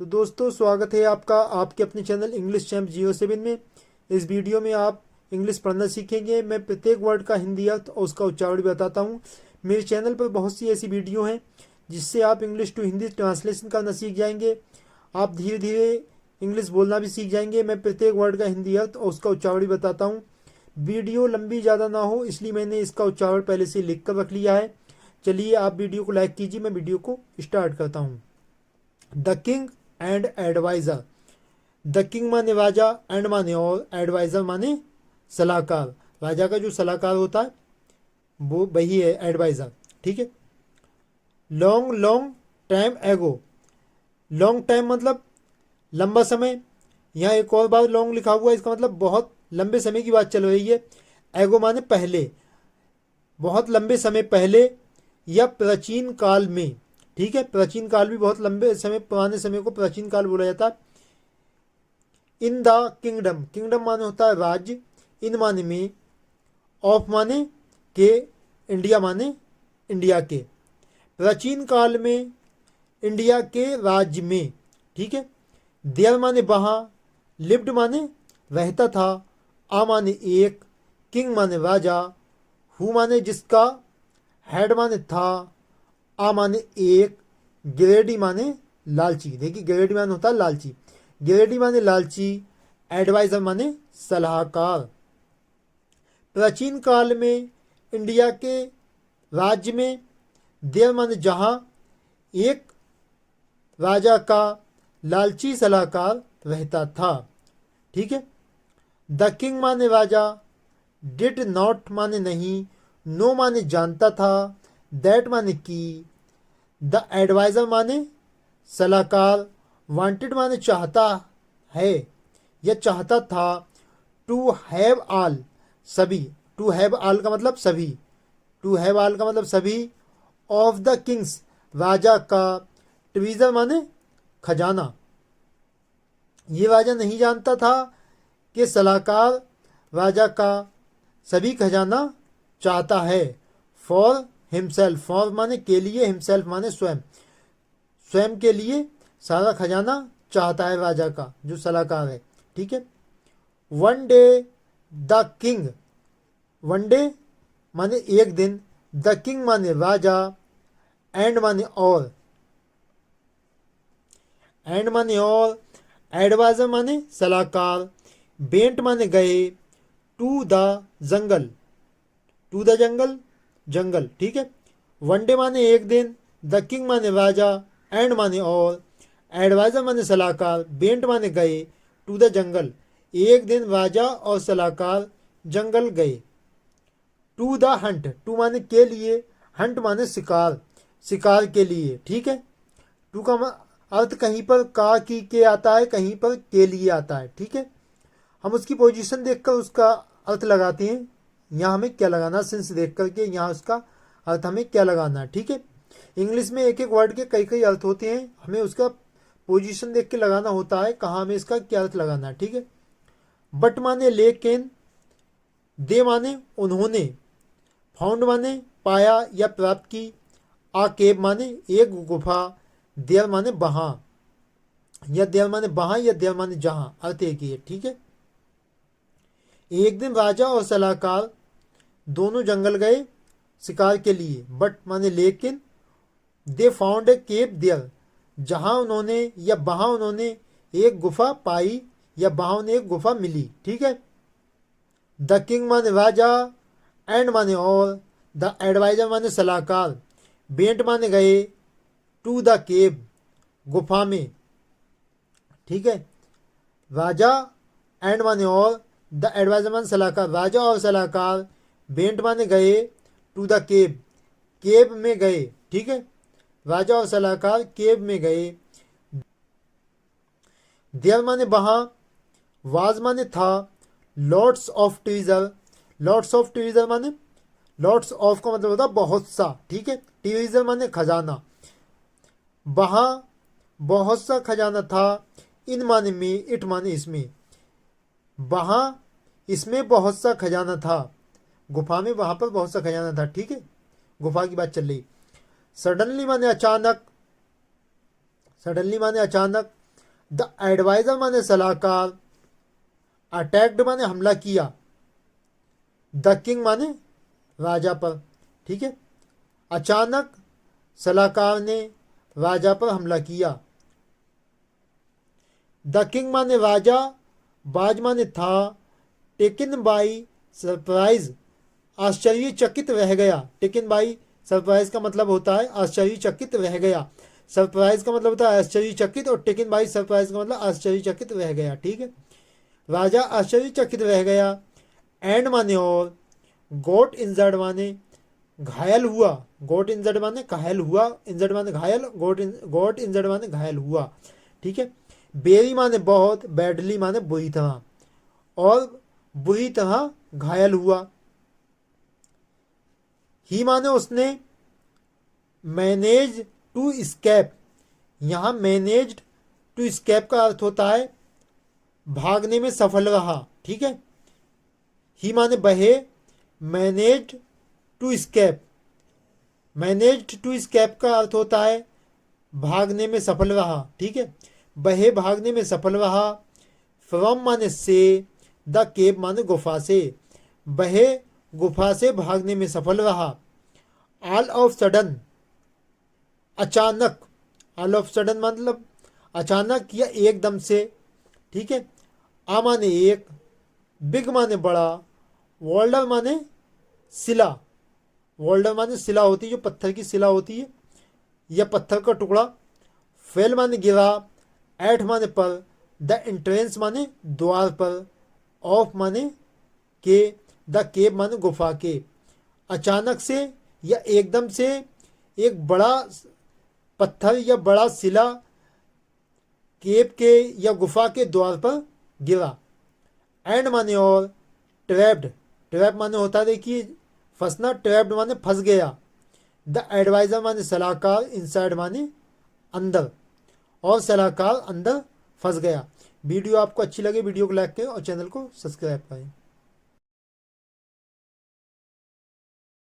तो दोस्तों स्वागत है आपका आपके अपने चैनल इंग्लिश चैम्प 07 में। इस वीडियो में आप इंग्लिश पढ़ना सीखेंगे। मैं प्रत्येक वर्ड का हिंदी अर्थ और उसका उच्चारण भी बताता हूँ। मेरे चैनल पर बहुत सी ऐसी वीडियो हैं जिससे आप इंग्लिश टू हिंदी ट्रांसलेशन करना सीख जाएंगे। आप धीरे धीरे इंग्लिश बोलना भी सीख जाएंगे। मैं प्रत्येक वर्ड का हिंदी अर्थ और उसका उच्चारण भी बताता हूँ। वीडियो लंबी ज़्यादा ना हो इसलिए मैंने इसका उच्चारण पहले से लिख कर रख लिया है। चलिए आप वीडियो को लाइक कीजिए। मैं वीडियो को स्टार्ट करता हूँ। The king and adviser. The king माने राजा, एंड माने और, एडवाइजर माने सलाहकार। राजा का जो सलाहकार होता है वो वही है एडवाइजर। ठीक है। लॉन्ग लॉन्ग टाइम एगो। लॉन्ग टाइम मतलब लंबा समय। यहाँ एक और बार लॉन्ग लिखा हुआ है, इसका मतलब बहुत लंबे समय की बात चल रही है। एगो माने पहले, बहुत लंबे समय पहले या प्राचीन काल में। ठीक है। प्राचीन काल भी बहुत लंबे समय, पुराने समय को प्राचीन काल बोला जाता है। In the kingdom. किंगडम माने होता है राज्य। इन माने में, ऑफ माने के, इंडिया माने इंडिया के। प्राचीन काल में इंडिया के राज्य में। ठीक है। देयर माने वहाँ, लिव्ड माने रहता था, आ माने एक, किंग माने राजा, हु माने जिसका, हेड माने था, आ माने एक, ग्रेडी माने लालची। देखिए ग्रेडी माने होता है लालची। ग्रेडी माने लालची, एडवाइजर माने सलाहकार। प्राचीन काल में इंडिया के राज्य में, देर माने जहाँ, एक राजा का लालची सलाहकार रहता था। ठीक है। द किंग माने राजा, डिड नॉट माने नहीं, नो माने जानता था, दैट माने की, द एडवाइजर माने सलाहकार, वांटेड माने चाहता है या चाहता था, टू हैव ऑल सभी, टू हैव ऑल का मतलब सभी, टू हैव ऑल का मतलब सभी, ऑफ द किंग्स राजा का, ट्रीजर माने खजाना। ये राजा नहीं जानता था कि सलाहकार राजा का सभी खजाना चाहता है। फॉर हिमसेल्फ, फॉर माने के लिए, हिमसेल्फ माने स्वयं, स्वयं के लिए सारा खजाना चाहता है राजा का जो सलाहकार है। ठीक है। One day the king, one day माने एक दिन, द किंग माने राजा, एंड माने और, एंड माने और, एडवाइजर माने सलाहकार, बेंट माने गए, to the jungle, to the jungle jungle. ठीक है। वन डे माने एक दिन, द किंग माने राजा, एंड माने और, एडवाइजर माने सलाहकार, बेंट माने गए, टू द जंगल एक दिन राजा और सलाहकार जंगल गए। टू द हंट, टू माने के लिए, हंट माने शिकार, शिकार के लिए। ठीक है। टू का अर्थ कहीं पर का की के आता है, कहीं पर के लिए आता है। ठीक है। हम उसकी पोजीशन देखकर उसका अर्थ लगाते हैं। यहाँ हमें क्या लगाना, सिंस देख करके यहाँ उसका अर्थ हमें क्या लगाना है। ठीक है। इंग्लिश में एक एक वर्ड के कई कई अर्थ होते हैं, हमें उसका पोजीशन देख के लगाना होता है कहाँ हमें इसका क्या अर्थ लगाना है। ठीक है। बट माने लेकिन, दे माने उन्होंने, फाउंड माने पाया या प्राप्त की, आ केव माने एक गुफा, देयर माने वहाँ, या देयर माने वहाँ, या देयर माने जहाँ, अर्थ एक ही है। ठीक है। एक दिन राजा और सलाहकार दोनों जंगल गए शिकार के लिए। बट माने लेकिन, they found a cave there, जहाँ उन्होंने या वहाँ उन्होंने एक गुफा पाई या वहाँ उन्हें एक गुफा मिली। ठीक है। द किंग माने राजा, एंड माने और, द एडवाइजर माने सलाहकार, बेंट माने गए, टू द केव गुफा में। ठीक है। राजा, एंड माने और, द एडवाइजर माने सलाहकार, राजा और सलाहकार, बेंट माने गए, टू द केव, केव में गए। ठीक है। राजा और सलाहकार केव में गए। देयर माने वहाँ, वाज माने था, lots of treasure, lots of treasure माने, लॉट्स ऑफ का मतलब होता है बहुत सा। ठीक है। ट्रीजर माने खजाना, वहाँ बहुत सा खजाना था। इन माने में, इट माने इसमें, वहाँ इसमें बहुत सा खजाना था, गुफा में वहाँ पर बहुत सा खजाना था। ठीक है। गुफा की बात चल रही। सडनली माने अचानक, सडनली माने अचानक, द एडवाइजर माने सलाहकार, अटैक्ड माने हमला किया, द किंग माने राजा पर। ठीक है, अचानक सलाहकार ने राजा पर हमला किया। द किंग माने राजा, बाज माने था, टेकन बाई सरप्राइज आश्चर्यचकित रह गया। टेकन बाई सरप्राइज का मतलब होता है आश्चर्यचकित रह गया। सरप्राइज का मतलब होता है आश्चर्यचकित, और टेकन बाई सरप्राइज का मतलब आश्चर्यचकित रह गया। ठीक है, राजा आश्चर्यचकित रह गया। एंड माने और, गोट इंजर्ड माने घायल हुआ, गोट इंजर्ड माने घायल हुआ, इंजर्ड माने घायल, गोट इंजर्ड माने घायल हुआ। ठीक है, बेरी माने बहुत, बैडली माने बुरी तरह, और बुरी तरह घायल हुआ। ही माने उसने, मैनेज टू स्केप, यहाँ मैनेज टू स्केप का अर्थ होता है भागने में सफल रहा। ठीक है, ही माने बहे, manage to escape, manage to escape का अर्थ होता है भागने में सफल रहा। ठीक है, बहे भागने में सफल रहा। फ्रॉम माने से, द केव माने गुफा से, बहे गुफा से भागने में सफल रहा। ऑल ऑफ सडन, अचानक, ऑल ऑफ सडन मतलब अचानक या एकदम से। ठीक है, आ माने एक, बिग माने बड़ा, वोल्डर माने सिला, वोल्डर माने सिला होती है जो पत्थर की सिला होती है या पत्थर का टुकड़ा। फेल माने गिरा, एट माने पर, द एंट्रेंस माने द्वार पर, ऑफ माने के, द केव माने गुफा के। अचानक से या एकदम से एक बड़ा पत्थर या बड़ा सिला केव के या गुफा के द्वार पर गिरा। एंड माने और, ट्रैप्ड, ट्रैप माने होता है देखिए फंसना, ट्रैप्ड माने फंस गया। द एडवाइजर माने सलाहकार, इनसाइड माने अंदर, और सलाहकार अंदर फंस गया। वीडियो आपको अच्छी लगे वीडियो को लाइक करें और चैनल को सब्सक्राइब करें।